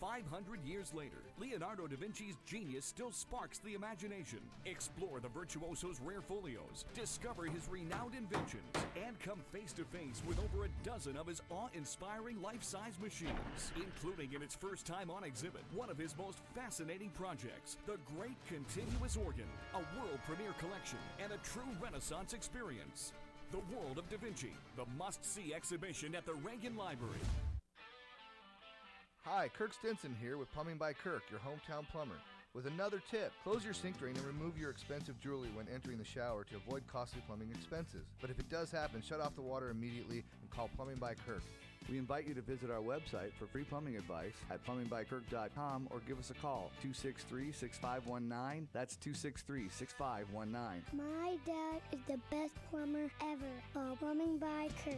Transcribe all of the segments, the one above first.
500 years later, Leonardo da Vinci's genius still sparks the imagination. Explore the virtuoso's rare folios, discover his renowned inventions, and come face to face with over a dozen of his awe-inspiring life-size machines, including in its first time on exhibit, one of his most fascinating projects, the Great Continuous Organ, a world premiere collection, and a true Renaissance experience. The World of Da Vinci, the must-see exhibition at the Reagan Library. Hi, Kirk Stinson here with Plumbing by Kirk, your hometown plumber. With another tip, close your sink drain and remove your expensive jewelry when entering the shower to avoid costly plumbing expenses. But if it does happen, shut off the water immediately and call Plumbing by Kirk. We invite you to visit our website for free plumbing advice at plumbingbykirk.com or give us a call, 263-6519. That's 263-6519. My dad is the best plumber ever. Call Plumbing by Kirk.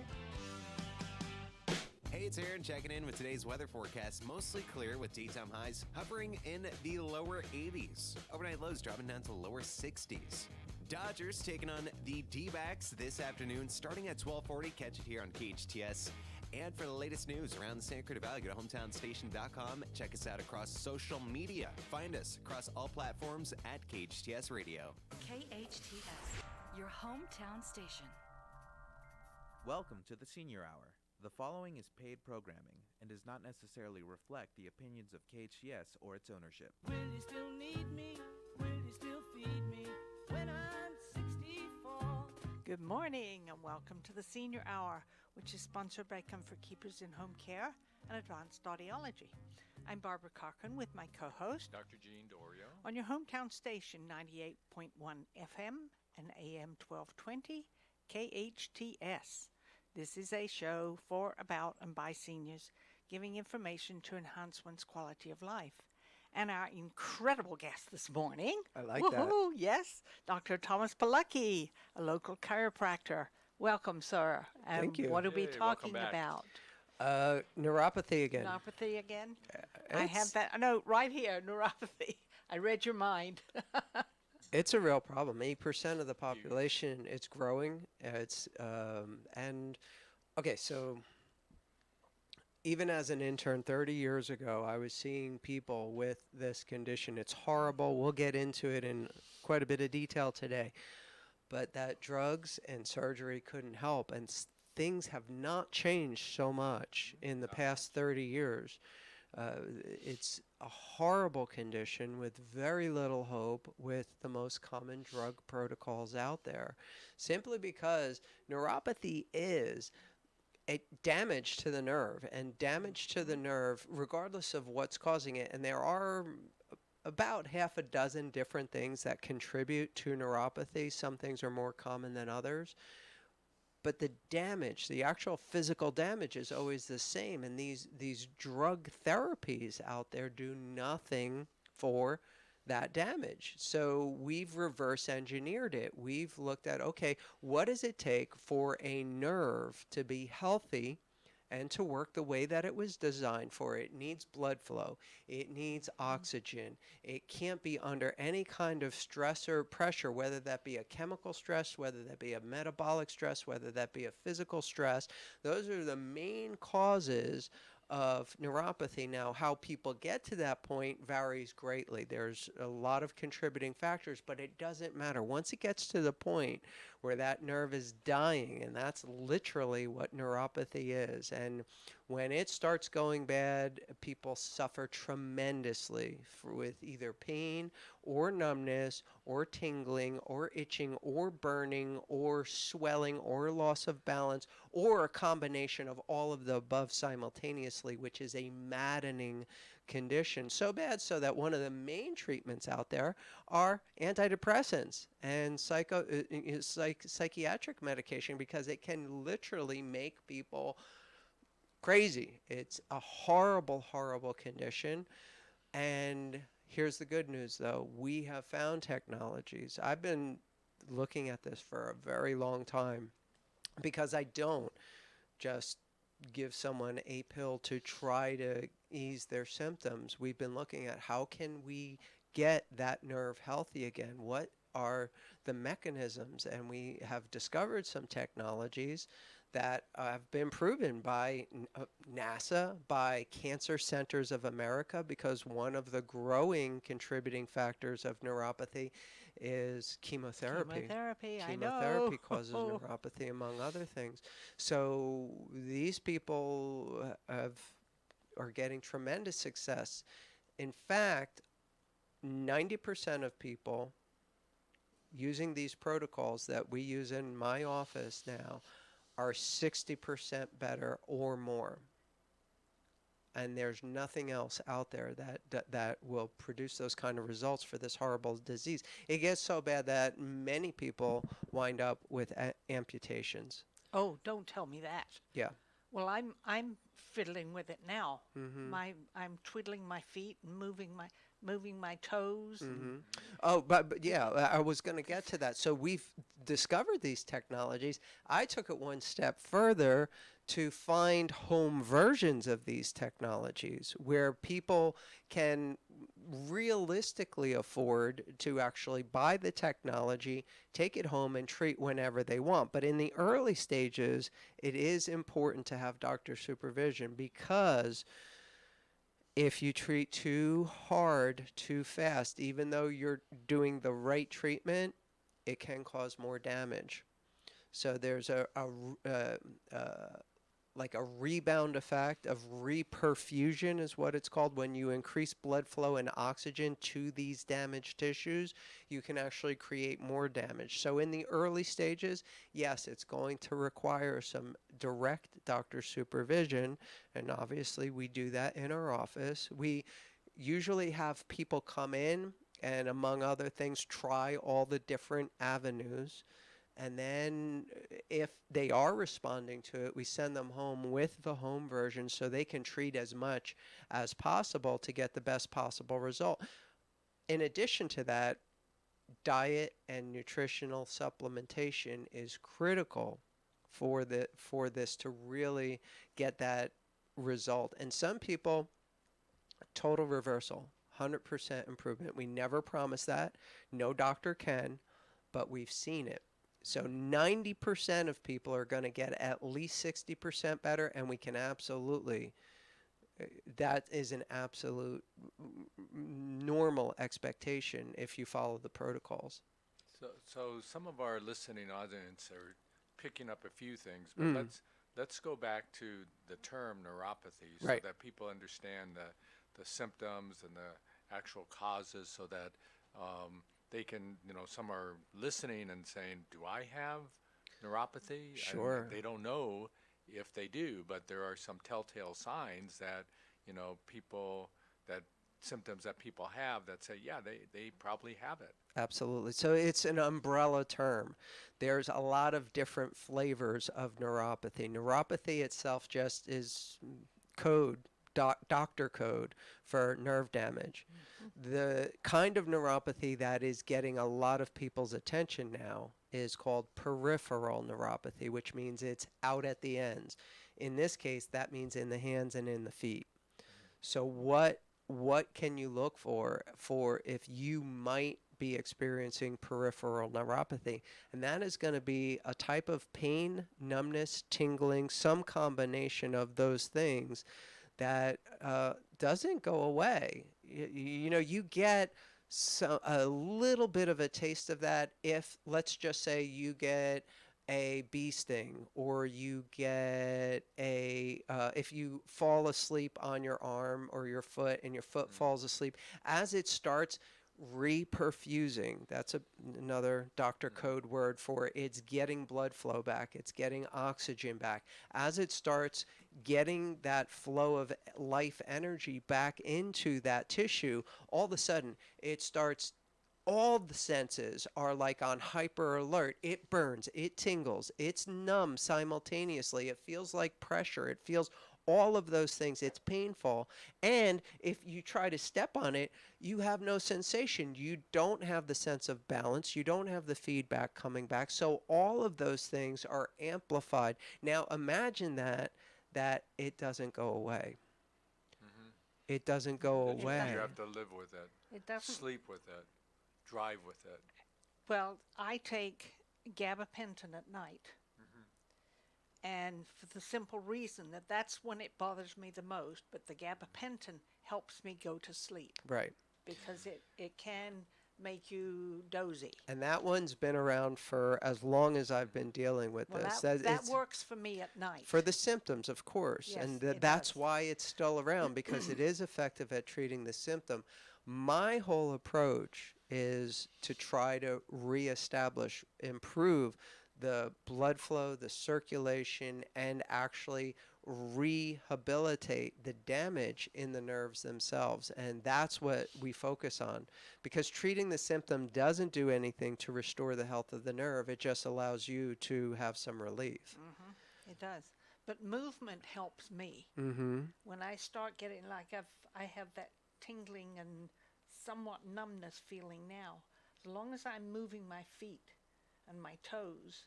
Hey, it's Aaron checking in with today's weather forecast. Mostly clear with daytime highs hovering in the lower 80s. Overnight lows dropping down to lower 60s. Dodgers taking on the D-backs this afternoon starting at 12:40. Catch it here on KHTS. And for the latest news around the Santa Cruz Valley, go to hometownstation.com. Check us out across social media. Find us across all platforms at KHTS Radio. KHTS, your hometown station. Welcome to the Senior Hour. The following is paid programming and does not necessarily reflect the opinions of KHTS or its ownership. Will you still need me? Will you still feed me when I'm 64? Good morning and welcome to the Senior Hour, which is sponsored by Comfort Keepers in Home Care and Advanced Audiology. I'm Barbara Cochran with my co-host, Dr. Jean Dorio, on your hometown station 98.1 FM and AM 1220 KHTS. This is a show for, about, and by seniors, giving information to enhance one's quality of life. And our incredible guest this morning, I like that. Yes, Dr. Thomas Polucki, a local chiropractor. Welcome, sir. Thank you. What are we talking about? Neuropathy again. Neuropathy again? I have that. No, right here, neuropathy. I read your mind. It's a real problem. 8% of the population, it's growing. So even as an intern 30 years ago, I was seeing people with this condition. It's horrible. We'll get into it in quite a bit of detail today. But that drugs and surgery couldn't help. And things have not changed so much in the past 30 years. It's a horrible condition with very little hope with the most common drug protocols out there, simply because neuropathy is a damage to the nerve, and damage to the nerve regardless of what's causing it. And there are about half a dozen different things that contribute to neuropathy. Some things are more common than others. But the damage, the actual physical damage, is always the same. And these drug therapies out there do nothing for that damage. So we've reverse engineered it. We've looked at, okay, what does it take for a nerve to be healthy and to work the way that it was designed for? It needs blood flow. It needs oxygen. It can't be under any kind of stress or pressure, whether that be a chemical stress, whether that be a metabolic stress, whether that be a physical stress. Those are the main causes of neuropathy. Now, how people get to that point varies greatly. There's a lot of contributing factors, but it doesn't matter. Once it gets to the point where that nerve is dying, and that's literally what neuropathy is, and when it starts going bad, people suffer tremendously with either pain or numbness or tingling or itching or burning or swelling or loss of balance, or a combination of all of the above simultaneously, which is a maddening condition. So bad so that one of the main treatments out there are antidepressants and psychiatric medication, because it can literally make people crazy. It's a horrible, horrible condition. And here's the good news, though. We have found technologies. I've been looking at this for a very long time, because I don't just give someone a pill to try to ease their symptoms. We've been looking at how can we get that nerve healthy again. What are the mechanisms, and we have discovered some technologies that have been proven by NASA, by Cancer Centers of America, because one of the growing contributing factors of neuropathy is chemotherapy. I know. Chemotherapy causes neuropathy, among other things. So these people are getting tremendous success. In fact, 90% of people using these protocols that we use in my office now are 60% better or more. And there's nothing else out there that will produce those kind of results for this horrible disease. It gets so bad that many people wind up with amputations. Oh, don't tell me that. Yeah. Well, I'm fiddling with it now. Mm-hmm. I'm twiddling my feet and moving my toes. Mm-hmm. Oh, but yeah, I was going to get to that. So we've discovered these technologies. I took it one step further to find home versions of these technologies where people can realistically afford to actually buy the technology, take it home, and treat whenever they want. But in the early stages, it is important to have doctor supervision, because if you treat too hard, too fast, even though you're doing the right treatment, it can cause more damage. So there's like a rebound effect of reperfusion is what it's called. When you increase blood flow and oxygen to these damaged tissues, you can actually create more damage. So in the early stages, yes, it's going to require some direct doctor supervision, and obviously we do that in our office. We usually have people come in and, among other things, try all the different avenues. And then if they are responding to it, we send them home with the home version so they can treat as much as possible to get the best possible result. In addition to that, diet and nutritional supplementation is critical for this to really get that result. And some people, total reversal, 100% improvement. We never promise that. No doctor can, but we've seen it. So 90% of people are going to get at least 60% better, and we can absolutely, that is an absolute normal expectation if you follow the protocols. So some of our listening audience are picking up a few things, but let's go back to the term neuropathy so that people understand the symptoms and the actual causes, so that they can, some are listening and saying, do I have neuropathy? Sure. And they don't know if they do, but there are some telltale signs that, symptoms that people have that say, yeah, they probably have it. Absolutely. So it's an umbrella term. There's a lot of different flavors of neuropathy. Neuropathy itself just is code, doctor code for nerve damage. The kind of neuropathy that is getting a lot of people's attention now is called peripheral neuropathy, which means it's out at the ends. In this case, that means in the hands and in the feet. So what can you look for if you might be experiencing peripheral neuropathy? And that is going to be a type of pain, numbness, tingling, some combination of those things that doesn't go away. You get a little bit of a taste of that if, let's just say, you get a bee sting, or you get if you fall asleep on your arm or your foot and your foot falls asleep. As it starts reperfusing, that's another doctor code word for it's getting blood flow back, it's getting oxygen back. As it starts getting that flow of life energy back into that tissue, all of a sudden it starts, all the senses are like on hyper alert. It burns, it tingles, it's numb simultaneously. It feels like pressure. It feels all of those things. It's painful. And if you try to step on it, you have no sensation. You don't have the sense of balance. You don't have the feedback coming back. So all of those things are amplified. Now imagine that it doesn't go away. It doesn't go away. You have to live with it. It doesn't. Sleep with it. Drive with it. Well, I take gabapentin at night. And for the simple reason that that's when it bothers me the most, but the gabapentin helps me go to sleep. Right. Because it can make you dozy. And that one's been around for as long as I've been dealing with Well, this. that works for me at night. For the symptoms, of course. Yes, And it that's does. why it's still around, because it is effective at treating the symptom. My whole approach is to try to reestablish, improve the blood flow, the circulation, and actually rehabilitate the damage in the nerves themselves. And that's what we focus on, because treating the symptom doesn't do anything to restore the health of the nerve. It just allows you to have some relief. It does. But movement helps me. When I start getting, like I have that tingling and somewhat numbness feeling now, as long as I'm moving my feet and my toes,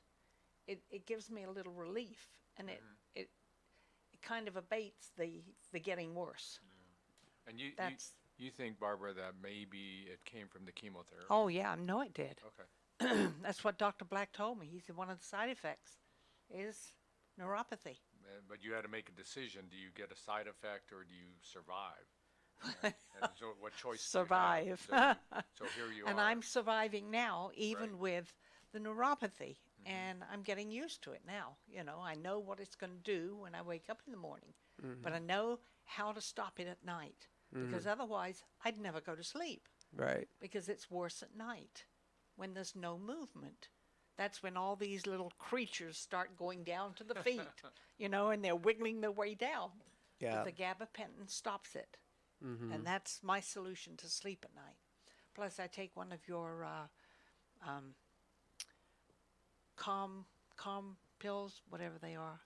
it gives me a little relief, and it kind of abates the getting worse. And you think, Barbara, that maybe it came from the chemotherapy? Oh yeah, I know it did. Okay. That's what Dr. Black told me. He said one of the side effects is neuropathy. But you had to make a decision. Do you get a side effect or do you survive? And so what choice Survive. do you have? So here you and are. I'm surviving now, even with the neuropathy. And I'm getting used to it now. You know, I know what it's going to do when I wake up in the morning. But I know how to stop it at night. Because otherwise, I'd never go to sleep. Right. Because it's worse at night when there's no movement. That's when all these little creatures start going down to the feet, you know, and they're wiggling their way down. Yeah. But the gabapentin stops it. And that's my solution to sleep at night. Plus, I take one of your calm pills, whatever they are.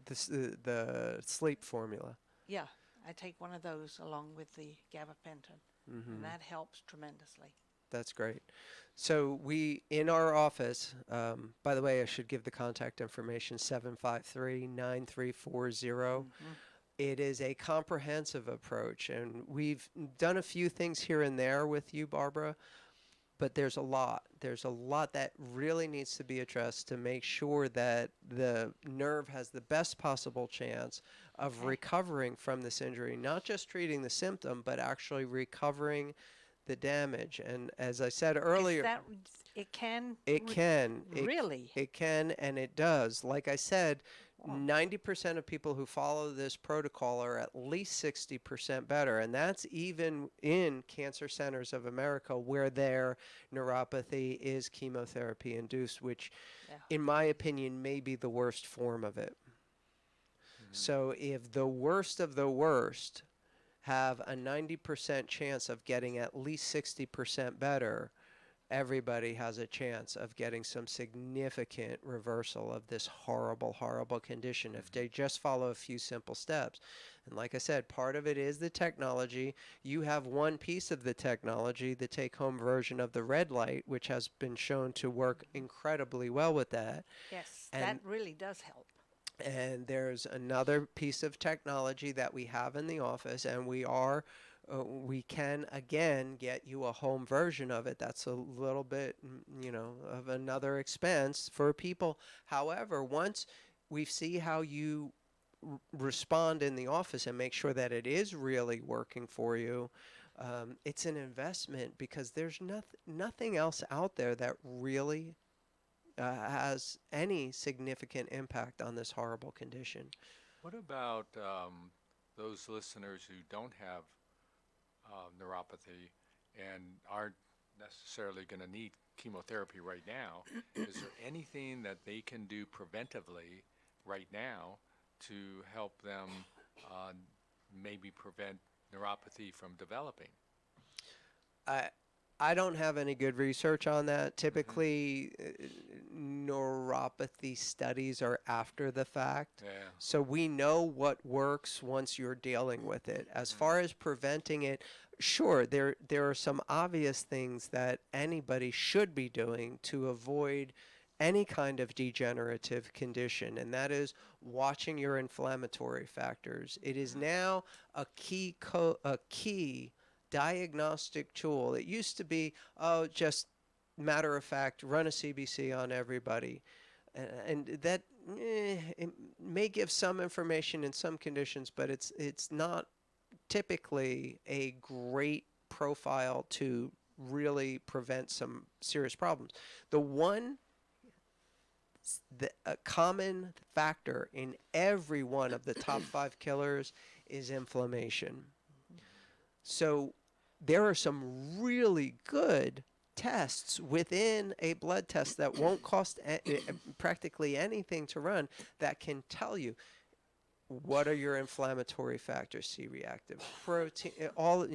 The sleep formula. Yeah, I take one of those along with the gabapentin, and that helps tremendously. That's great. So we, in our office, by the way, I should give the contact information, 753-9340. It is a comprehensive approach, and we've done a few things here and there with you, Barbara, but there's a lot. There's a lot that really needs to be addressed to make sure that the nerve has the best possible chance of recovering from this injury, not just treating the symptom, but actually recovering the damage. And as I said earlier, it can. Really? It can, and it does. Like I said, 90% of people who follow this protocol are at least 60% better, and that's even in Cancer Centers of America where their neuropathy is chemotherapy induced, which in my opinion may be the worst form of it. So if the worst of the worst have a 90% chance of getting at least 60% better, everybody has a chance of getting some significant reversal of this horrible, horrible condition if they just follow a few simple steps. And like I said, part of it is the technology. You have one piece of the technology, the take-home version of the red light, which has been shown to work incredibly well with that. Yes, that really does help. And there's another piece of technology that we have in the office, and we can again get you a home version of it. That's a little bit, of another expense for people. However, once we see how you respond in the office and make sure that it is really working for you, it's an investment, because there's nothing else out there that really has any significant impact on this horrible condition. What about those listeners who don't have neuropathy and aren't necessarily going to need chemotherapy right now? Is there anything that they can do preventively right now to help them maybe prevent neuropathy from developing? I don't have any good research on that. Typically, neuropathy studies are after the fact. Yeah. So we know what works once you're dealing with it. As far as preventing it, sure, there are some obvious things that anybody should be doing to avoid any kind of degenerative condition, and that is watching your inflammatory factors. It is now a key diagnostic tool. It used to be, just matter of fact, run a CBC on everybody. And that it may give some information in some conditions, but it's not typically a great profile to really prevent some serious problems. The one a common factor in every one of the top 5 killers is inflammation. So there are some really good tests within a blood test that won't cost practically anything to run that can tell you what are your inflammatory factors, C-reactive protein, all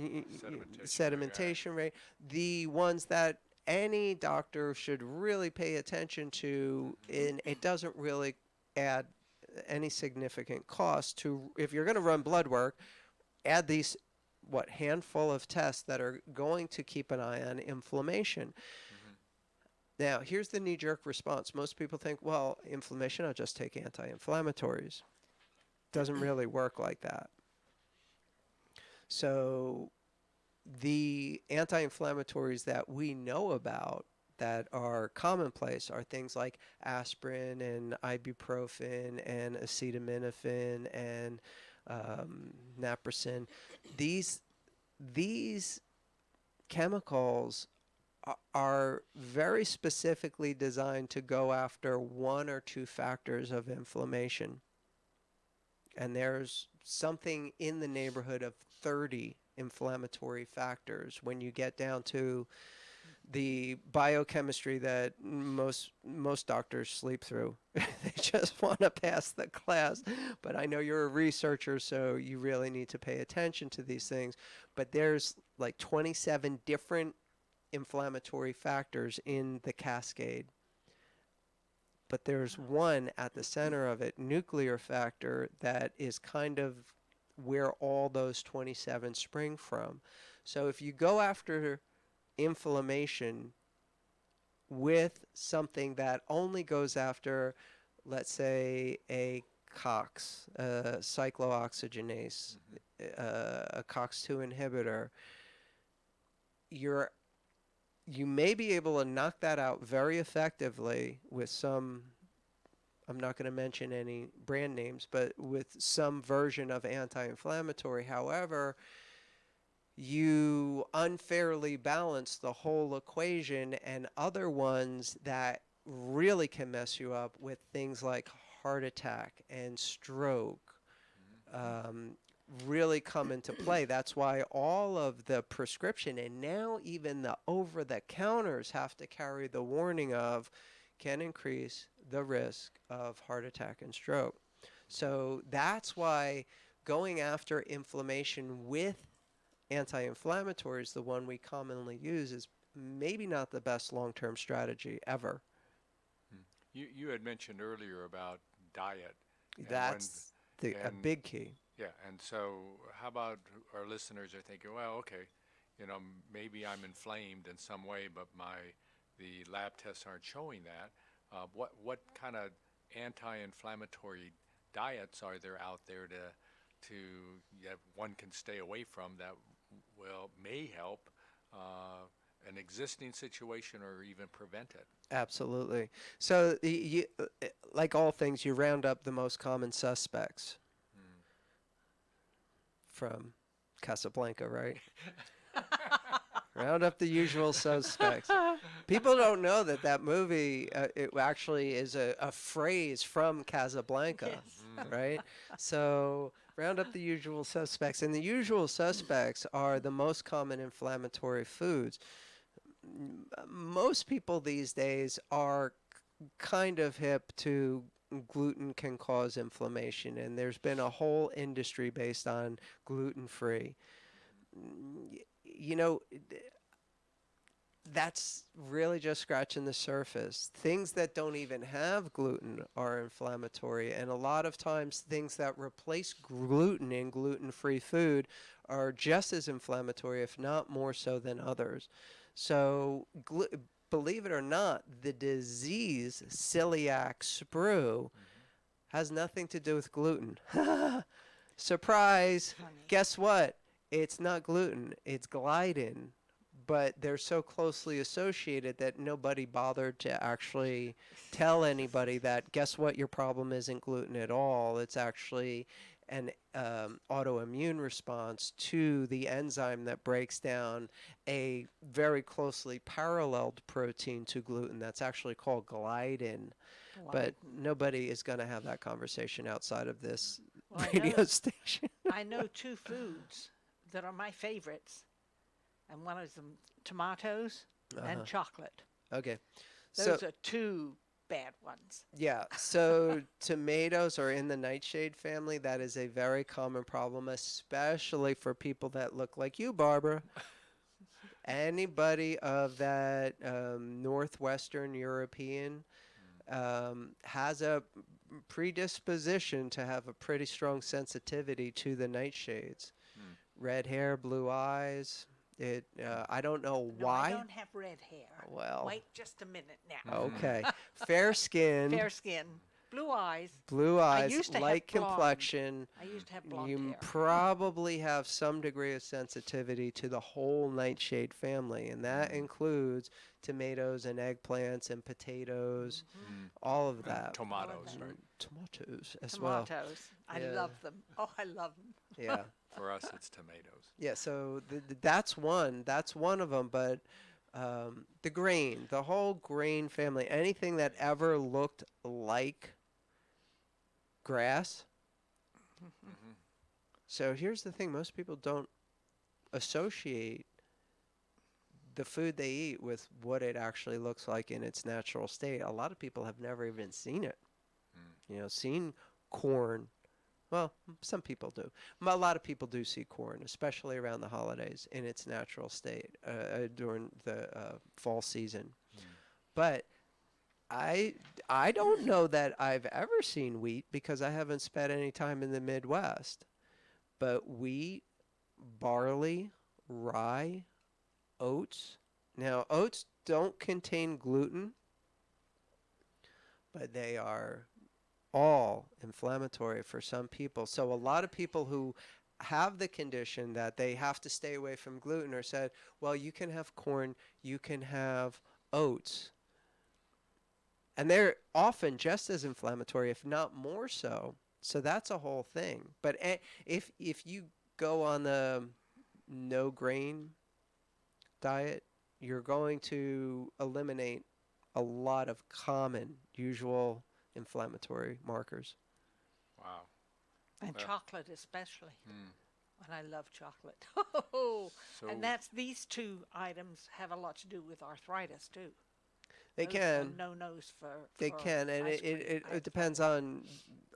sedimentation rate, the ones that any doctor should really pay attention to, and it doesn't really add any significant cost to, if you're going to run blood work, add these handful of tests that are going to keep an eye on inflammation. Now, here's the knee-jerk response. Most people think, well, inflammation, I'll just take anti-inflammatories. Doesn't really work like that. So the anti-inflammatories that we know about that are commonplace are things like aspirin and ibuprofen and acetaminophen and naproxen. These chemicals are very specifically designed to go after 1 or 2 factors of inflammation. And there's something in the neighborhood of 30 inflammatory factors when you get down to the biochemistry that most doctors sleep through. They just want to pass the class. But I know you're a researcher, so you really need to pay attention to these things. But there's like 27 different inflammatory factors in the cascade. But there's one at the center of it, nuclear factor, that is kind of where all those 27 spring from. So if you go after inflammation with something that only goes after, let's say, a COX, cyclooxygenase, a COX-2 inhibitor, you may be able to knock that out very effectively with some, I'm not going to mention any brand names, but with some version of anti-inflammatory. However, you unfairly balance the whole equation and other ones that really can mess you up with things like heart attack and stroke really come into play. That's why all of the prescription and now even the over-the-counters have to carry the warning of can increase the risk of heart attack and stroke. So that's why going after inflammation with anti-inflammatories, the one we commonly use, is maybe not the best long-term strategy ever. You had mentioned earlier about diet. That's a big key. Yeah, and so how about our listeners are thinking, well, okay, maybe I'm inflamed in some way, but the lab tests aren't showing that. What kind of anti-inflammatory diets are there out there that one can stay away from that may help an existing situation or even prevent it? Absolutely. So like all things, you round up the most common suspects from Casablanca, right? Round up the usual suspects. People don't know that movie, it actually is a phrase from Casablanca, right? So round up the usual suspects. And the usual suspects are the most common inflammatory foods. Most people these days are kind of hip to gluten can cause inflammation, and there's been a whole industry based on gluten-free. That's really just scratching the surface. Things that don't even have gluten are inflammatory, and a lot of times things that replace gluten in gluten-free food are just as inflammatory, if not more so than others. So believe it or not, the disease celiac sprue has nothing to do with gluten. Surprise! Guess what? It's not gluten. It's gliadin. but they're so closely associated that nobody bothered to actually tell anybody that, guess what, your problem isn't gluten at all. It's actually an autoimmune response to the enzyme that breaks down a very closely paralleled protein to gluten that's actually called gliadin. But nobody is going to have that conversation outside of this radio station. I know two foods that are my favorites, and one is tomatoes and chocolate. Okay. Those are two bad ones. Yeah, so tomatoes are in the nightshade family. That is a very common problem, especially for people that look like you, Barbara. Anybody of that Northwestern European has a predisposition to have a pretty strong sensitivity to the nightshades. Red hair, blue eyes. I don't know why. I don't have red hair. Well, wait just a minute now. Okay. Fair skin. Fair skin. Blue eyes. Blue eyes, I used to light have blonde. complexion. I used to have blonde You hair. probably have some degree of sensitivity to the whole nightshade family, and that includes tomatoes and eggplants and potatoes, all of that. Tomatoes, right? Tomatoes as well. Tomatoes. I Yeah. love them. Oh, I love them. Yeah. For us, it's tomatoes. Yeah, so that's one. That's one of them. But the grain, the whole grain family, anything that ever looked like grass. So here's the thing. Most people don't associate the food they eat with what it actually looks like in its natural state. A lot of people have never even seen it. Seen corn. Well, some people do. A lot of people do see corn, especially around the holidays, in its natural state during the fall season. But I don't know that I've ever seen wheat because I haven't spent any time in the Midwest. But wheat, barley, rye, oats. Now, oats don't contain gluten, but they are all inflammatory for some people. So a lot of people who have the condition that they have to stay away from gluten are said, well, you can have corn, you can have oats. And they're often just as inflammatory, if not more so. So that's a whole thing. But if you go on the no grain diet, you're going to eliminate a lot of common, usual inflammatory markers. Wow. And chocolate especially. And I love chocolate. So and these two items have a lot to do with arthritis too. They Those can. are no-nos for They can, and it depends on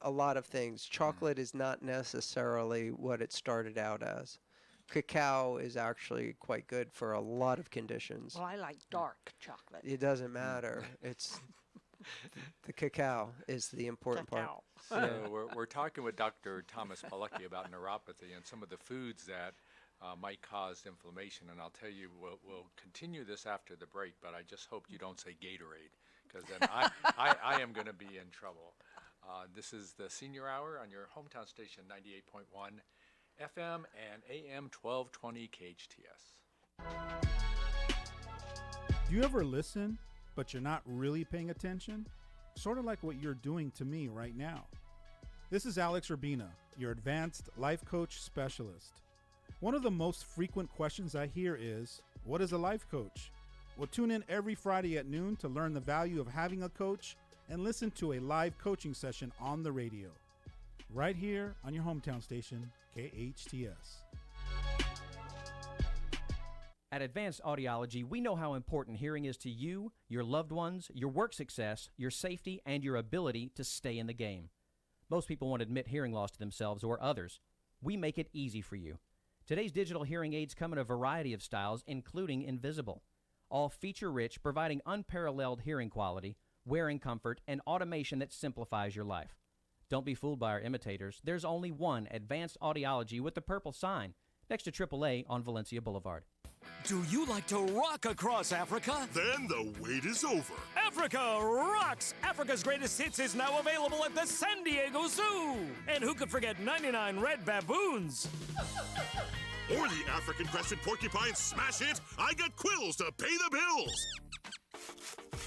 a lot of things. Chocolate is not necessarily what it started out as. Cacao is actually quite good for a lot of conditions. Well, I like dark chocolate. It doesn't matter. It's the cacao is the important part. So we're talking with Dr. Thomas Polucki about neuropathy and some of the foods that might cause inflammation. And I'll tell you, we'll continue this after the break, but I just hope you don't say Gatorade, because then I am going to be in trouble. This is the Senior Hour on your hometown station, 98.1 FM and AM 1220 KHTS. Do you ever listen, but you're not really paying attention? Sort of like what you're doing to me right now. This is Alex Urbina, your advanced life coach specialist. One of the most frequent questions I hear is, what is a life coach? Well, tune in every Friday at noon to learn the value of having a coach and listen to a live coaching session on the radio. Right here on your hometown station, KHTS. At Advanced Audiology, we know how important hearing is to you, your loved ones, your work success, your safety, and your ability to stay in the game. Most people won't admit hearing loss to themselves or others. We make it easy for you. Today's digital hearing aids come in a variety of styles, including invisible. All feature-rich, providing unparalleled hearing quality, wearing comfort, and automation that simplifies your life. Don't be fooled by our imitators. There's only one Advanced Audiology with the purple sign next to AAA on Valencia Boulevard. Do you like to rock across Africa? Then the wait is over. Africa Rocks! Africa's Greatest Hits is now available at the San Diego Zoo! And who could forget 99 red baboons? Or the African crested porcupine smash hit, I Got Quills to Pay the Bills.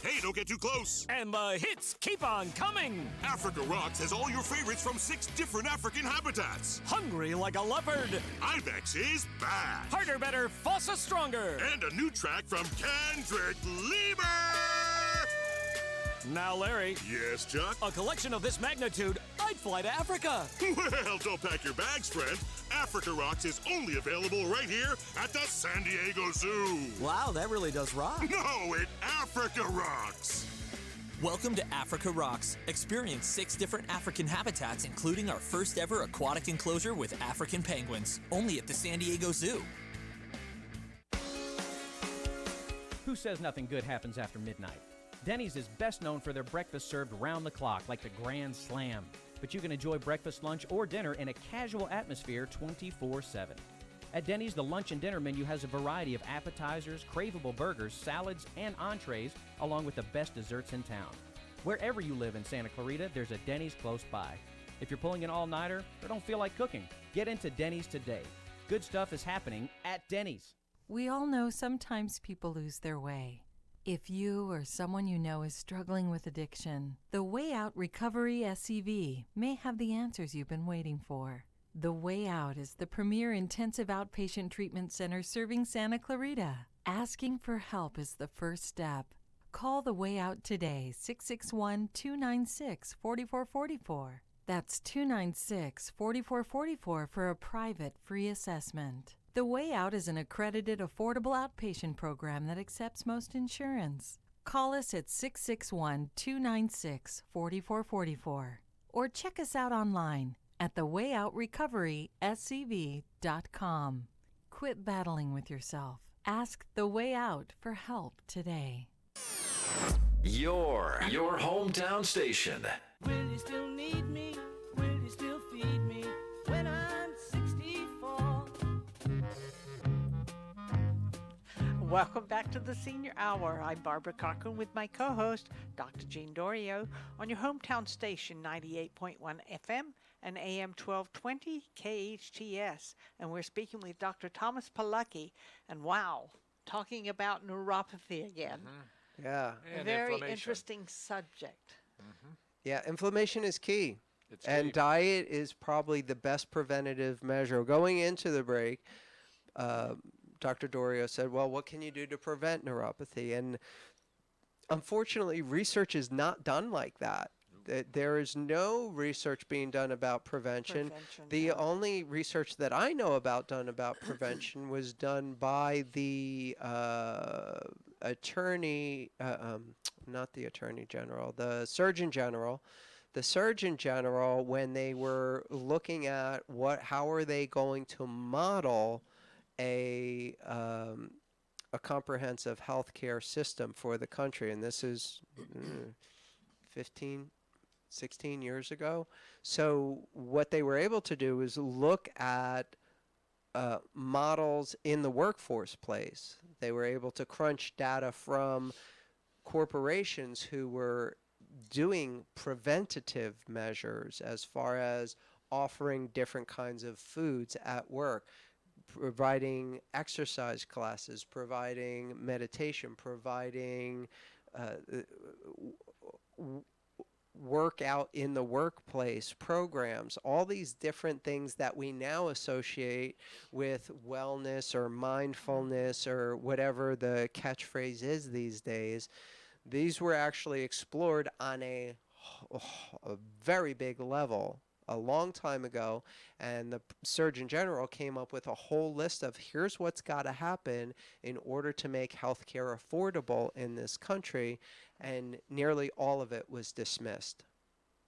Hey, don't get too close. And the hits keep on coming. Africa Rocks has all your favorites from 6 different African habitats. Hungry like a leopard. Ibex is back. Harder, better, Fossa stronger. And a new track from Kendrick Lemur. Now, Larry. Yes, Chuck? A collection of this magnitude, I'd fly to Africa. Well, don't pack your bags, friend. Africa Rocks is only available right here at the San Diego Zoo. Wow, that really does rock. No, it Africa Rocks. Welcome to Africa Rocks. Experience 6 different African habitats, including our first ever aquatic enclosure with African penguins. Only at the San Diego Zoo. Who says nothing good happens after midnight? Denny's is best known for their breakfast served round the clock, like the Grand Slam. But you can enjoy breakfast, lunch, or dinner in a casual atmosphere 24/7. At Denny's, the lunch and dinner menu has a variety of appetizers, craveable burgers, salads, and entrees, along with the best desserts in town. Wherever you live in Santa Clarita, there's a Denny's close by. If you're pulling an all-nighter or don't feel like cooking, get into Denny's today. Good stuff is happening at Denny's. We all know sometimes people lose their way. If you or someone you know is struggling with addiction, the Way Out Recovery SCV may have the answers you've been waiting for. The Way Out is the premier intensive outpatient treatment center serving Santa Clarita. Asking for help is the first step. Call The Way Out today, 661-296-4444. That's 296-4444 for a private free assessment. The Way Out is an accredited, affordable outpatient program that accepts most insurance. Call us at 661-296-4444 or check us out online at thewayoutrrecoveryscv.com. Quit battling with yourself. Ask The Way Out for help today. Your hometown station. Will you still need me? Will you still feed me when I'm 64? Welcome back to the Senior Hour. I'm Barbara Cochran with my co-host, Dr. Jean Dorio, on your hometown station, 98.1 FM and AM 1220 KHTS. And we're speaking with Dr. Thomas Polucki. And wow, talking about neuropathy again. Mm-hmm. Yeah. A very interesting subject. Mm-hmm. Yeah, inflammation is key. And key. Diet is probably the best preventative measure. Going into the break, Dr. Dorio said, well, what can you do to prevent neuropathy? And unfortunately, research is not done like that. There is no research being done about prevention. The only research that I know about done about prevention was done by the not the Attorney General, the Surgeon General. The Surgeon General, when they were looking at how are they going to model a comprehensive healthcare system for the country, and this is 16 years ago. So what they were able to do is look at models in the workforce place. They were able to crunch data from corporations who were doing preventative measures as far as offering different kinds of foods at work, providing exercise classes, providing meditation, providing workout in the workplace programs, all these different things that we now associate with wellness or mindfulness or whatever the catchphrase is these days. These were actually explored on a very big level a long time ago, and the Surgeon General came up with a whole list of here's what's got to happen in order to make healthcare affordable in this country, and nearly all of it was dismissed.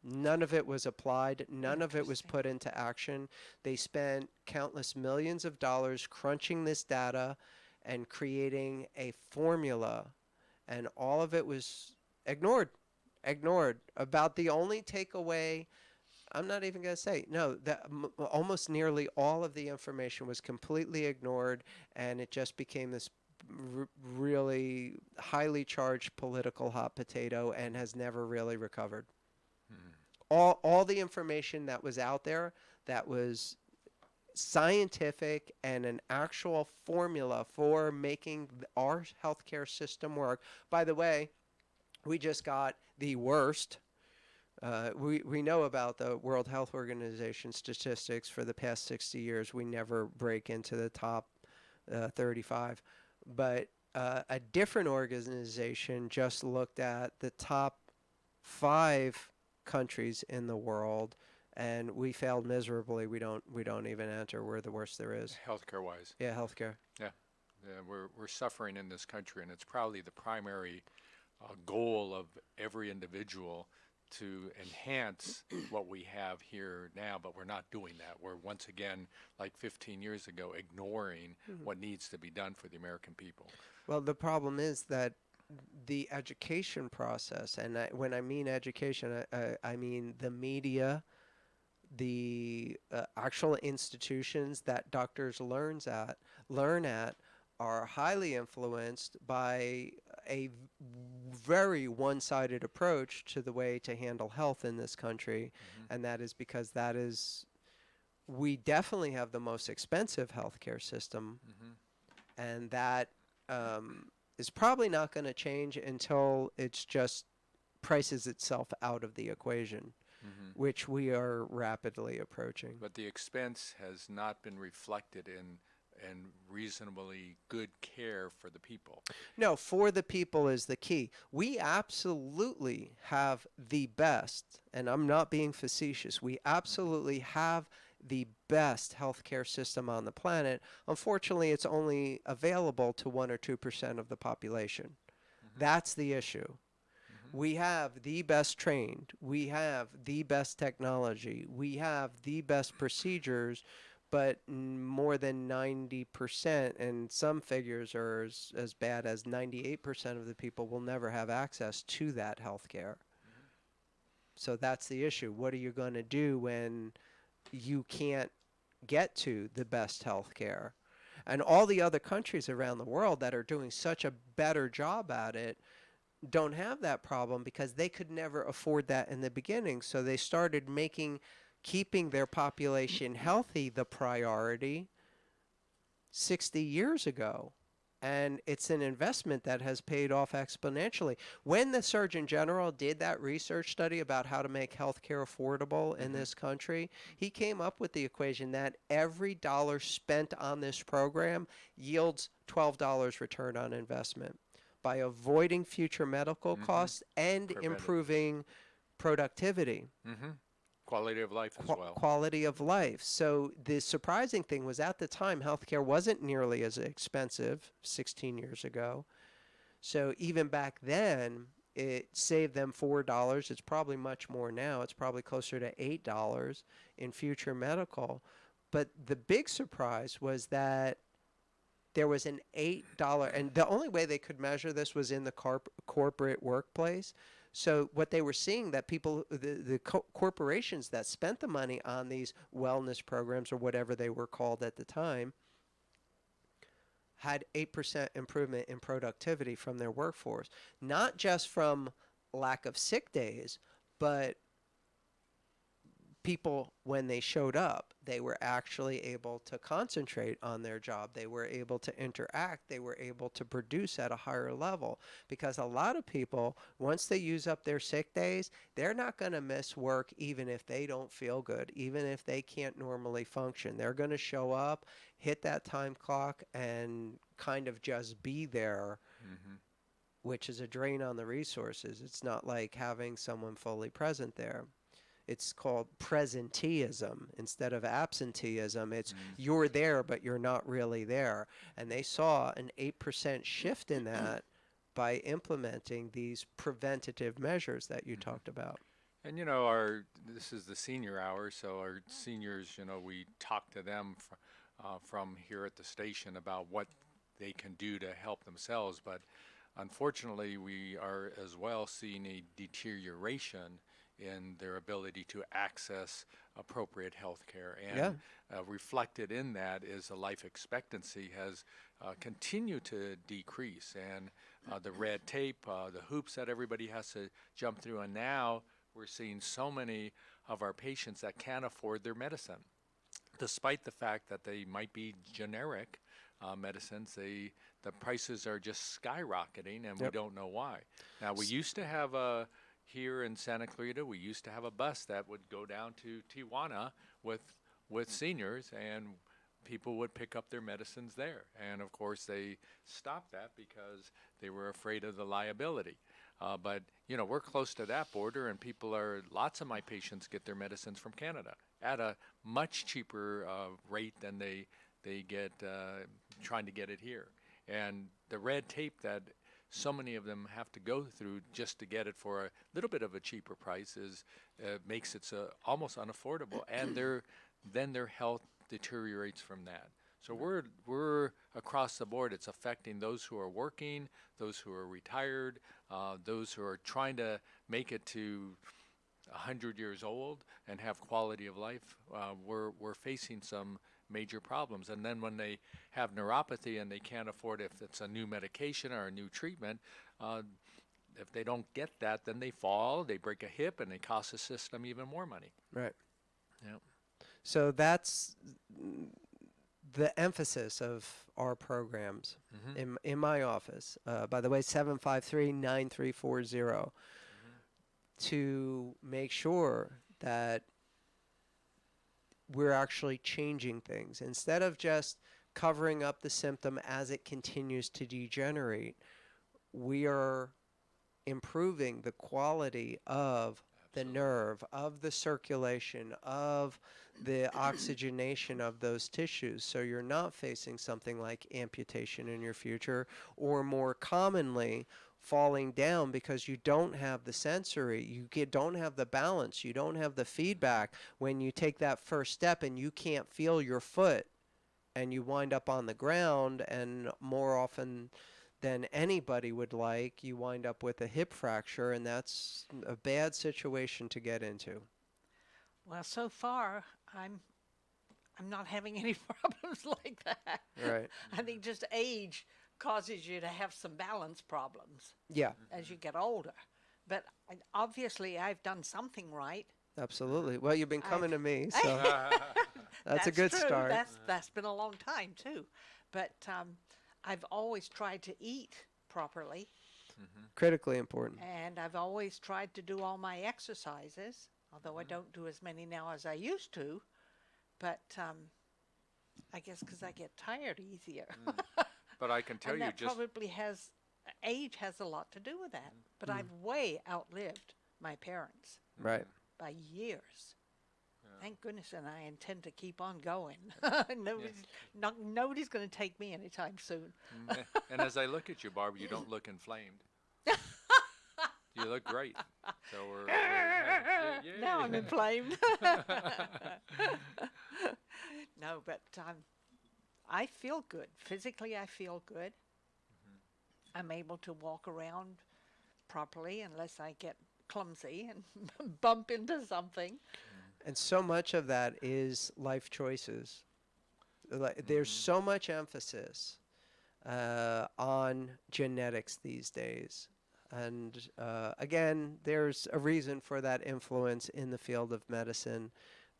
None of it was applied. None of it was put into action. They spent countless millions of dollars crunching this data and creating a formula, and all of it was ignored. About the only takeaway, I'm not even going to say, no, that almost nearly all of the information was completely ignored, and it just became this really highly charged political hot potato and has never really recovered. All the information that was out there that was scientific and an actual formula for making our healthcare system work. By the way, we just got the worst. We know about the World Health Organization statistics for the past 60 years. We never break into the top 35. But a different organization just looked at the top 5 countries in the world, and we failed miserably. We don't even enter. We're the worst there is. Healthcare wise. Yeah, healthcare. Yeah, we're suffering in this country, and it's probably the primary goal of every individual to enhance what we have here now, but we're not doing that. We're once again, like 15 years ago, ignoring what needs to be done for the American people. Well, the problem is that the education process, and when I mean education, I mean the media, the actual institutions that doctors learn at are highly influenced by a very one-sided approach to the way to handle health in this country. And that is because we definitely have the most expensive healthcare system, and that is probably not going to change until it's just prices itself out of the equation, which we are rapidly approaching. But the expense has not been reflected in reasonably good care for the people. No, for the people is the key. We absolutely have the best, and I'm not being facetious, we absolutely have the best healthcare system on the planet. Unfortunately, it's only available to 1 or 2% of the population. That's the issue. We have the best trained, we have the best technology, we have the best procedures, but more than 90%, and some figures are as bad as 98% of the people will never have access to that health care. So that's the issue. What are you going to do when you can't get to the best health care? And all the other countries around the world that are doing such a better job at it don't have that problem because they could never afford that in the beginning. So they started keeping their population healthy the priority 60 years ago. And it's an investment that has paid off exponentially. When the Surgeon General did that research study about how to make healthcare affordable in this country, he came up with the equation that every dollar spent on this program yields $12 return on investment by avoiding future medical costs and improving productivity. Quality of life as well. Quality of life. So the surprising thing was at the time, healthcare wasn't nearly as expensive 16 years ago. So even back then, it saved them $4. It's probably much more now. It's probably closer to $8 in future medical. But the big surprise was that there was an $8, and the only way they could measure this was in the corporate workplace. So what they were seeing that people, the corporations that spent the money on these wellness programs or whatever they were called at the time had 8% improvement in productivity from their workforce. Not just from lack of sick days, but people, when they showed up, they were actually able to concentrate on their job. They were able to interact. They were able to produce at a higher level. Because a lot of people, once they use up their sick days, they're not going to miss work even if they don't feel good, even if they can't normally function. They're going to show up, hit that time clock, and kind of just be there, which is a drain on the resources. It's not like having someone fully present there. It's called presenteeism instead of absenteeism. It's you're there, but you're not really there. And they saw an 8% shift in that by implementing these preventative measures that you talked about. And, you know, this is the senior hour, so our seniors, you know, we talk to them from here at the station about what they can do to help themselves. But unfortunately, we are as well seeing a deterioration in their ability to access appropriate health care. And reflected in that is the life expectancy has continued to decrease. And the red tape, the hoops that everybody has to jump through. And now we're seeing so many of our patients that can't afford their medicine. despite the fact that they might be generic medicines, the prices are just skyrocketing, and we don't know why. Now, we used to have here in Santa Clarita, we used to have a bus that would go down to Tijuana with seniors, and people would pick up their medicines there. And of course, they stopped that because they were afraid of the liability. But you know, we're close to that border, and lots of my patients get their medicines from Canada at a much cheaper rate than they get trying to get it here. And the red tape that so many of them have to go through just to get it for a little bit of a cheaper price makes it almost unaffordable, and then their health deteriorates from that. So we're across the board. It's affecting those who are working, those who are retired, those who are trying to make it to 100 years old and have quality of life. We're facing some major problems. And then when they have neuropathy and they can't afford, if it's a new medication or a new treatment, if they don't get that, then they fall, they break a hip, and they cost the system even more money. Right. Yeah. So that's the emphasis of our programs in my office. By the way, 753-9340, to make sure that we're actually changing things. Instead of just covering up the symptom as it continues to degenerate, we are improving the quality of the nerve, of the circulation, of the oxygenation of those tissues. So you're not facing something like amputation in your future, or more commonly, falling down because you don't have the sensory, you don't have the balance, you don't have the feedback when you take that first step and you can't feel your foot and you wind up on the ground, and more often than anybody would like, you wind up with a hip fracture, and that's a bad situation to get into. Well, so far, I'm not having any problems like that. Right. I think just age causes you to have some balance problems. Yeah. As you get older. But obviously, I've done something right. Absolutely. Well, you've been coming to me, so that's a good true. start. That's been a long time, too. But I've always tried to eat properly. Critically important. And I've always tried to do all my exercises, although I don't do as many now as I used to. But I guess because I get tired easier. But I can tell and you that probably age has a lot to do with that. But I've way outlived my parents. Right. By years. Thank goodness, and I intend to keep on going. Nobody's going to take me anytime soon. And as I look at you, Barbara, you don't look inflamed. You look great. So we're now I'm inflamed. No, but I feel good. Physically, I feel good. I'm able to walk around properly unless I get clumsy and bump into something. And so much of that is life choices. There's so much emphasis on genetics these days. And again, there's a reason for that influence in the field of medicine,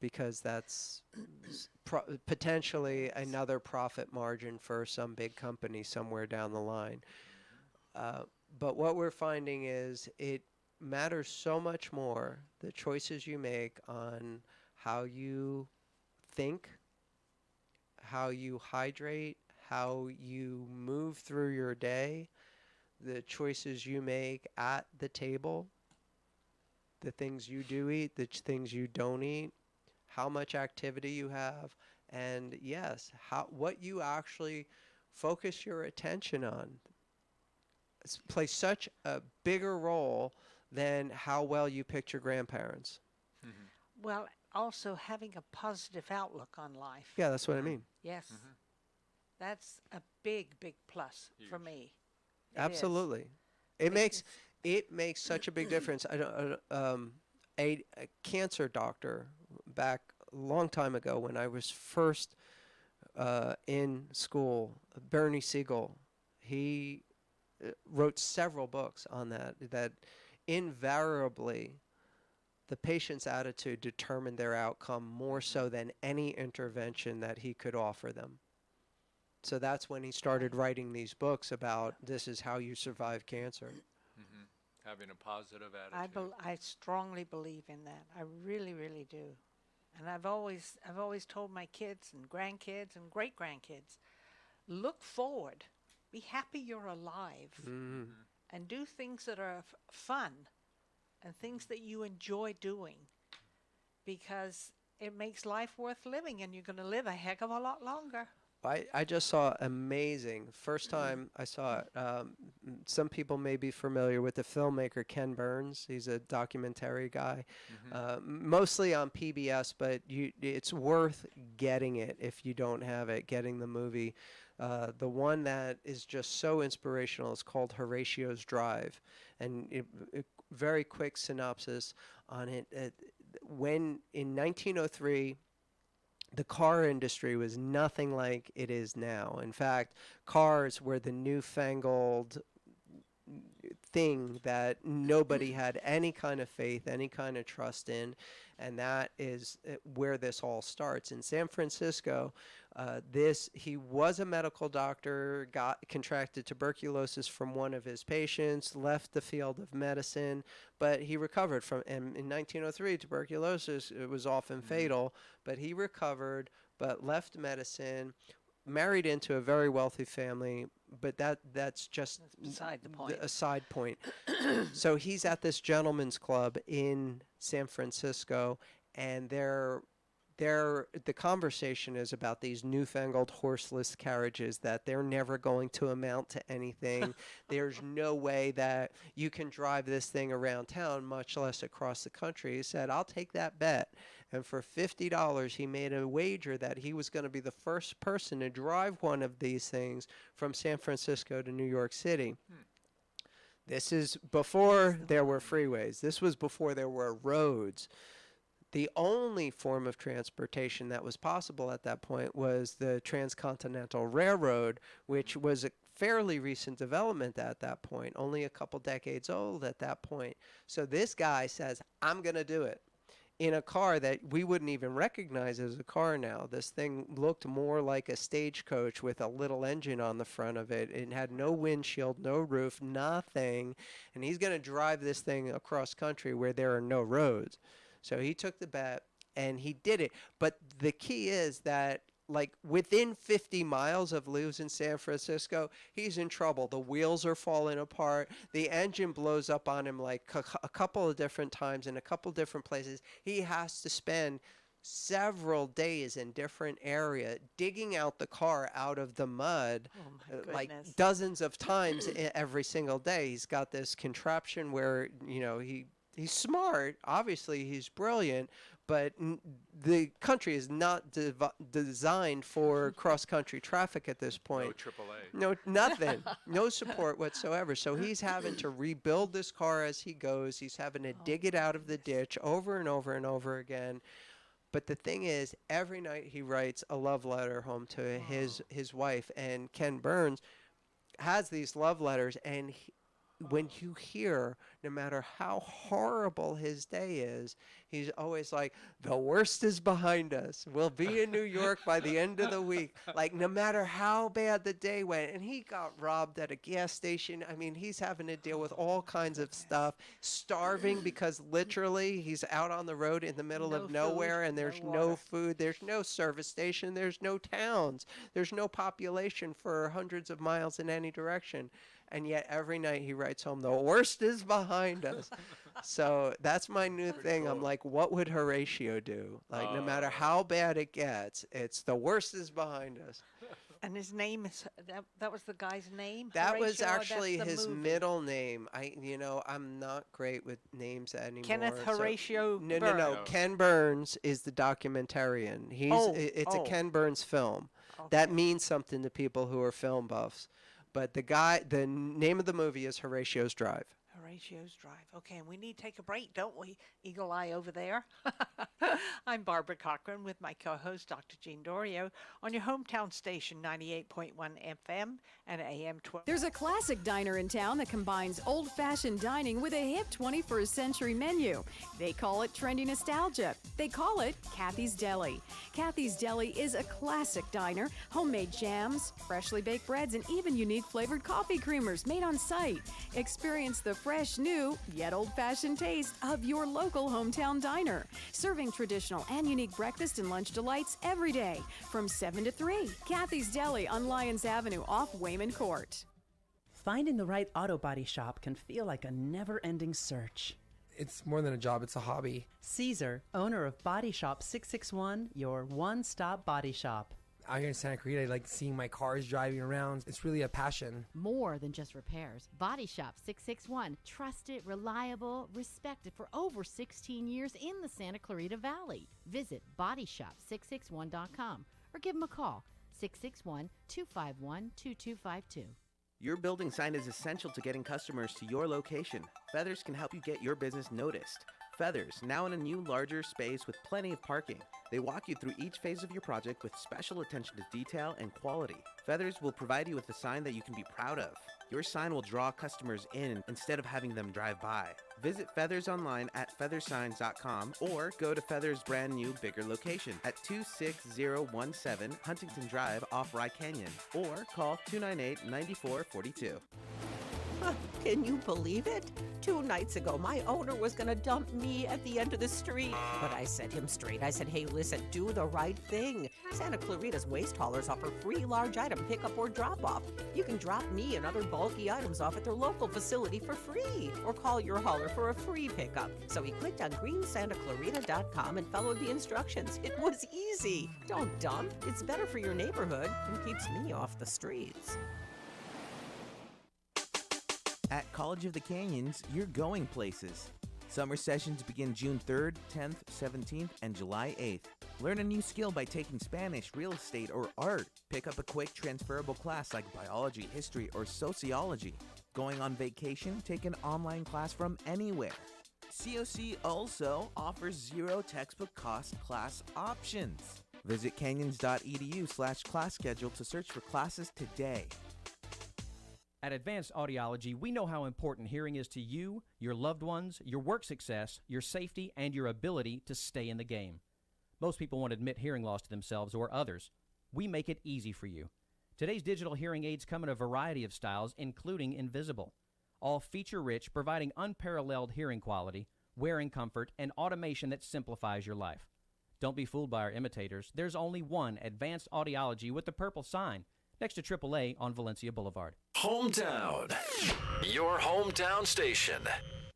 because that's potentially another profit margin for some big company somewhere down the line. But what we're finding is it matters so much more, the choices you make on how you think, how you hydrate, how you move through your day, the choices you make at the table, the things you do eat, the things you don't eat, how much activity you have, and yes, what you actually focus your attention on plays such a bigger role than how well you picked your grandparents. Well, also having a positive outlook on life. Yeah, that's what I mean. Yes. That's a big, big plus for me. Absolutely. It makes such a big difference. A cancer doctor back a long time ago when I was first in school, Bernie Siegel, he wrote several books on that invariably the patient's attitude determined their outcome more so than any intervention that he could offer them. So that's when he started writing these books about this is how you survive cancer. Having a positive attitude. I strongly believe in that. I really, really do. And I've always told my kids and grandkids and great grandkids, look forward, be happy you're alive, and do things that are fun and things that you enjoy doing, because it makes life worth living, and you're going to live a heck of a lot longer. I just saw amazing. First time I saw it. Some people may be familiar with the filmmaker Ken Burns. He's a documentary guy, mostly on PBS, but it's worth getting it if you don't have it, getting the movie. The one that is just so inspirational is called Horatio's Drive. And very quick synopsis on it. When in 1903, the car industry was nothing like it is now. In fact, cars were the newfangled thing that nobody had any kind of faith, any kind of trust in, and that is where this all starts. In San Francisco, he was a medical doctor, contracted tuberculosis from one of his patients, left the field of medicine, but he recovered from, and in 1903, tuberculosis, it was often fatal, but he recovered, but left medicine, married into a very wealthy family, but that's just beside the point. A side point. So he's at this gentleman's club in San Francisco, and the conversation is about these newfangled horseless carriages that they're never going to amount to anything. There's no way that you can drive this thing around town, much less across the country. He said, I'll take that bet. And for $50, he made a wager that he was going to be the first person to drive one of these things from San Francisco to New York City. This is before there were freeways. This was before there were roads. The only form of transportation that was possible at that point was the Transcontinental Railroad, which was a fairly recent development at that point, only a couple decades old at that point. So this guy says, I'm going to do it. In a car that we wouldn't even recognize as a car now. This thing looked more like a stagecoach with a little engine on the front of it. It had no windshield, no roof, nothing. And he's going to drive this thing across country where there are no roads. So he took the bet and he did it. But the key is that, like, within 50 miles of losing San Francisco, he's in trouble. The wheels are falling apart. The engine blows up on him like a couple of different times in a couple different places. He has to spend several days in different area digging out the car out of the mud, like dozens of times every single day. He's got this contraption where, he's smart. Obviously, he's brilliant. But the country is not designed for cross-country traffic at this point. No AAA. No, nothing. No support whatsoever. So he's having to rebuild this car as he goes. He's having to dig it out of the ditch over and over and over again. But the thing is, every night he writes a love letter home to his wife. And Ken Burns has these love letters, and when you hear, no matter how horrible his day is, he's always like, the worst is behind us. We'll be in New York by the end of the week. Like, no matter how bad the day went. And he got robbed at a gas station. I mean, he's having to deal with all kinds of stuff. Starving because literally he's out on the road in the middle of nowhere, and there's no food. There's no service station. There's no towns. There's no population for hundreds of miles in any direction. And yet every night he writes home, the worst is behind us. So that's my new thing. I'm like, what would Horatio do? Like, no matter how bad it gets, it's the worst is behind us. And his name is, that was the guy's name? That Horatio, was actually his movie? Middle name. I'm not great with names anymore. Kenneth so Horatio No. Burns. Ken Burns is the documentarian. It's a Ken Burns film. Okay. That means something to people who are film buffs. But the name of the movie is Horatio's Drive. Horatio's Drive. Okay, and we need to take a break, don't we? Eagle Eye over there. I'm Barbara Cochran with my co-host, Dr. Jean Dorio, on your hometown station, 98.1 FM and AM 12. There's a classic diner in town that combines old-fashioned dining with a hip 21st century menu. They call it trendy nostalgia. They call it Kathy's Deli. Kathy's Deli is a classic diner. Homemade jams, freshly baked breads, and even unique flavored coffee creamers made on site. Experience the fresh, new, yet old-fashioned taste of your local hometown diner. Serving traditional and unique breakfast and lunch delights every day from 7 to 3. Kathy's Deli on Lyons Avenue off Wayman Court. Finding the right auto body shop can feel like a never-ending search. It's more than a job, it's a hobby. Caesar, owner of Body Shop 661, your one-stop body shop. Out here in Santa Clarita, I like seeing my cars driving around. It's really a passion. More than just repairs. Body Shop 661. Trusted, reliable, respected for over 16 years in the Santa Clarita Valley. Visit bodyshop661.com or give them a call, 661-251-2252. Your building sign is essential to getting customers to your location. Feathers can help you get your business noticed. Feathers, now in a new, larger space with plenty of parking. They walk you through each phase of your project with special attention to detail and quality. Feathers will provide you with a sign that you can be proud of. Your sign will draw customers in instead of having them drive by. Visit Feathers online at feathersigns.com or go to Feathers' brand new, bigger location at 26017 Huntington Drive off Rye Canyon or call 298-9442. Can you believe it? 2 nights ago, my owner was going to dump me at the end of the street. But I set him straight. I said, hey, listen, do the right thing. Santa Clarita's waste haulers offer free large item pickup or drop-off. You can drop me and other bulky items off at their local facility for free or call your hauler for a free pickup. So he clicked on greensantaclarita.com and followed the instructions. It was easy. Don't dump. It's better for your neighborhood and keeps me off the streets. At College of the Canyons, you're going places. Summer sessions begin June 3rd, 10th, 17th, and July 8th. Learn a new skill by taking Spanish, real estate, or art. Pick up a quick transferable class like biology, history, or sociology. Going on vacation? Take an online class from anywhere. COC also offers 0 textbook cost class options. Visit canyons.edu/class schedule to search for classes today. At Advanced Audiology, we know how important hearing is to you, your loved ones, your work success, your safety, and your ability to stay in the game. Most people won't admit hearing loss to themselves or others. We make it easy for you. Today's digital hearing aids come in a variety of styles, including invisible. All feature-rich, providing unparalleled hearing quality, wearing comfort, and automation that simplifies your life. Don't be fooled by our imitators. There's only one Advanced Audiology with the purple sign, next to AAA on Valencia Boulevard. Hometown. Your hometown station.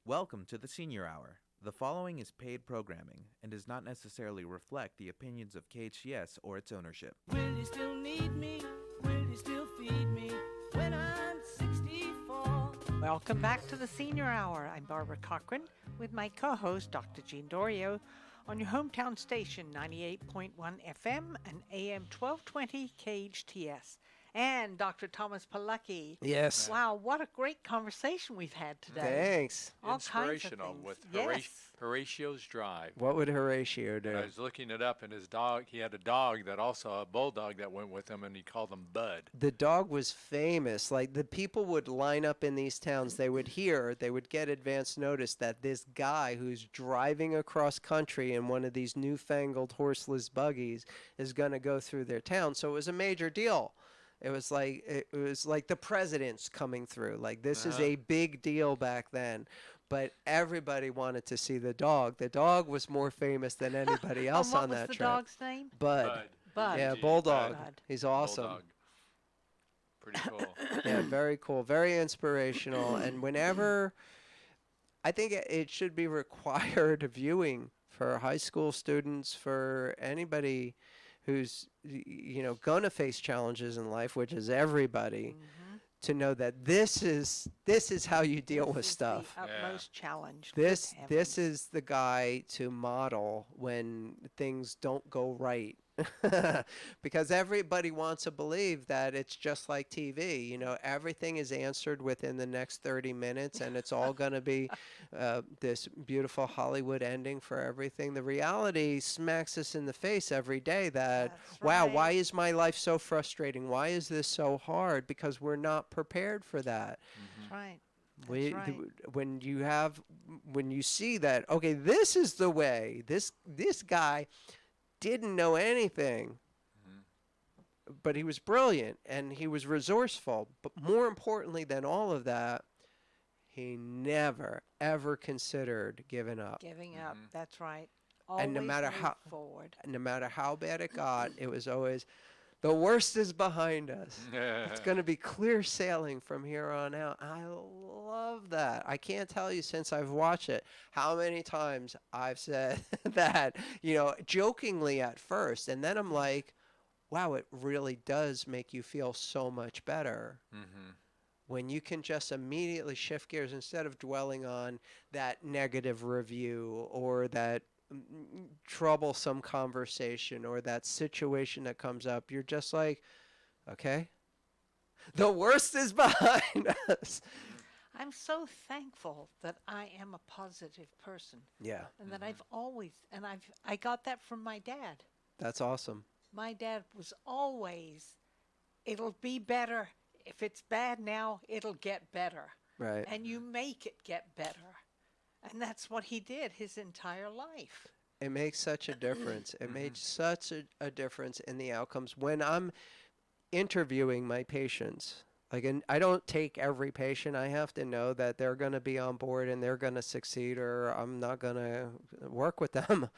Welcome to the Senior Hour. The following is paid programming and does not necessarily reflect the opinions of KHTS or its ownership. Will you still need me? Will you still feed me when I'm 64? Welcome back to the Senior Hour. I'm Barbara Cochran with my co-host, Dr. Jean Dorio, on your hometown station, 98.1 FM and AM 1220 KHTS. And Dr. Thomas Polucki. Yes. Wow, what a great conversation we've had today. Thanks. All kinds of Inspirational things. with Yes. Horatio's Drive. What would Horatio do? I was looking it up, and his dog, he had a dog that also, a bulldog that went with him, and he called him Bud. The dog was famous. Like, the people would line up in these towns. They would get advance notice that this guy who's driving across country in one of these newfangled horseless buggies is going to go through their town. So it was a major deal. It was like the president's coming through. Like, this is a big deal back then. But everybody wanted to see the dog. The dog was more famous than anybody else on that trip. What was the dog's name? Bud. Bud. Yeah, Bulldog. Bud. He's awesome. Bulldog. Pretty cool. Yeah, very cool. Very inspirational. And whenever, I think it should be required viewing for high school students, for anybody who's, going to face challenges in life, which is everybody, to know that this is how you deal with stuff. The utmost challenge. This is the guy to model when things don't go right Because everybody wants to believe that it's just like TV. You know, everything is answered within the next 30 minutes, and it's all going to be this beautiful Hollywood ending for everything. The reality smacks us in the face every day that, wow, why is my life so frustrating? Why is this so hard? Because we're not prepared for that. That's right. When you see that, okay, this is the way, this guy didn't know anything, but he was brilliant and he was resourceful. But more importantly than all of that, he never, ever considered giving up. Giving up, that's right. Always And no matter forward. how bad it got, it was always, the worst is behind us. It's going to be clear sailing from here on out. I love that. I can't tell you since I've watched it how many times I've said that, you know, jokingly at first. And then I'm like, wow, it really does make you feel so much better. When you can just immediately shift gears instead of dwelling on that negative review or that troublesome conversation or that situation that comes up. You're just like, okay, the worst is behind us. I'm so thankful that I am a positive person. Yeah. And that I got that from my dad. That's awesome. My dad was always, it'll be better. If it's bad now, it'll get better. Right. And you make it get better. And that's what he did his entire life. It makes such a difference. It made such a difference in the outcomes. When I'm interviewing my patients, like, and I don't take every patient. I have to know that they're going to be on board and they're going to succeed, or I'm not going to work with them.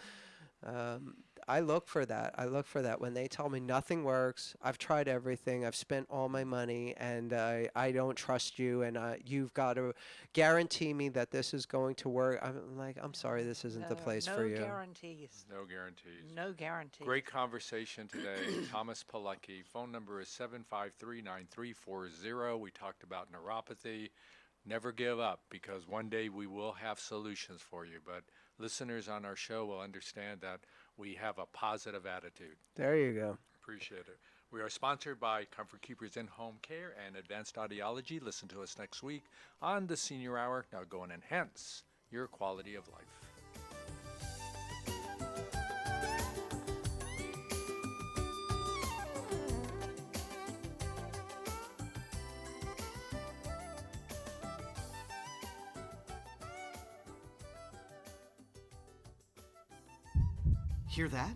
I look for that. I look for that when they tell me nothing works. I've tried everything. I've spent all my money, and I don't trust you, and you've got to guarantee me that this is going to work. I'm like, I'm sorry, this isn't the place for you. No guarantees. No guarantees. No guarantees. Great conversation today. Thomas Polucki. Phone number is 753-9340. We talked about neuropathy. Never give up, because one day we will have solutions for you. But listeners on our show will understand that we have a positive attitude. There you go. Appreciate it. We are sponsored by Comfort Keepers In-Home Care and Advanced Audiology. Listen to us next week on the Senior Hour. Now go and enhance your quality of life. Hear that?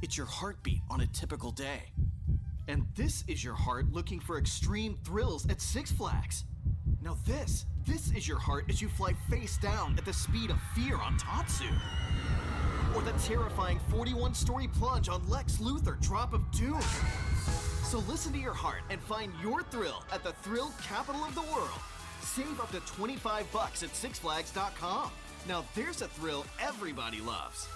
It's your heartbeat on a typical day. And this is your heart looking for extreme thrills at Six Flags. Now this is your heart as you fly face down at the speed of fear on Tatsu. Or the terrifying 41-story plunge on Lex Luthor Drop of Doom. So listen to your heart and find your thrill at the thrill capital of the world. Save up to $25 at sixflags.com. Now there's a thrill everybody loves.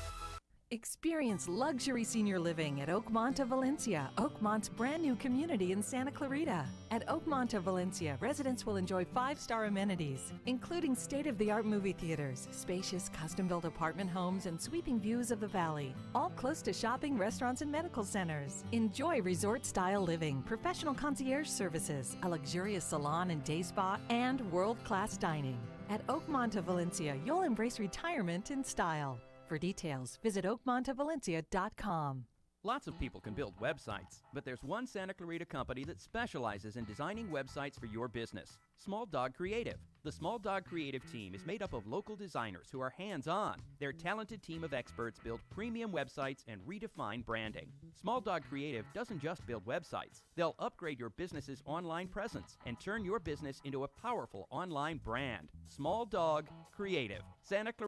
Experience luxury senior living at Oakmont of Valencia, Oakmont's brand new community in Santa Clarita. At Oakmont of Valencia, residents will enjoy 5-star amenities, including state-of-the-art movie theaters, spacious custom-built apartment homes, and sweeping views of the valley, all close to shopping, restaurants, and medical centers. Enjoy resort-style living, professional concierge services, a luxurious salon and day spa, and world-class dining. At Oakmont of Valencia, you'll embrace retirement in style. For details, visit oakmontofvalencia.com. Lots of people can build websites, but there's one Santa Clarita company that specializes in designing websites for your business, Small Dog Creative. The Small Dog Creative team is made up of local designers who are hands-on. Their talented team of experts build premium websites and redefine branding. Small Dog Creative doesn't just build websites. They'll upgrade your business's online presence and turn your business into a powerful online brand. Small Dog Creative. Santa Clarita.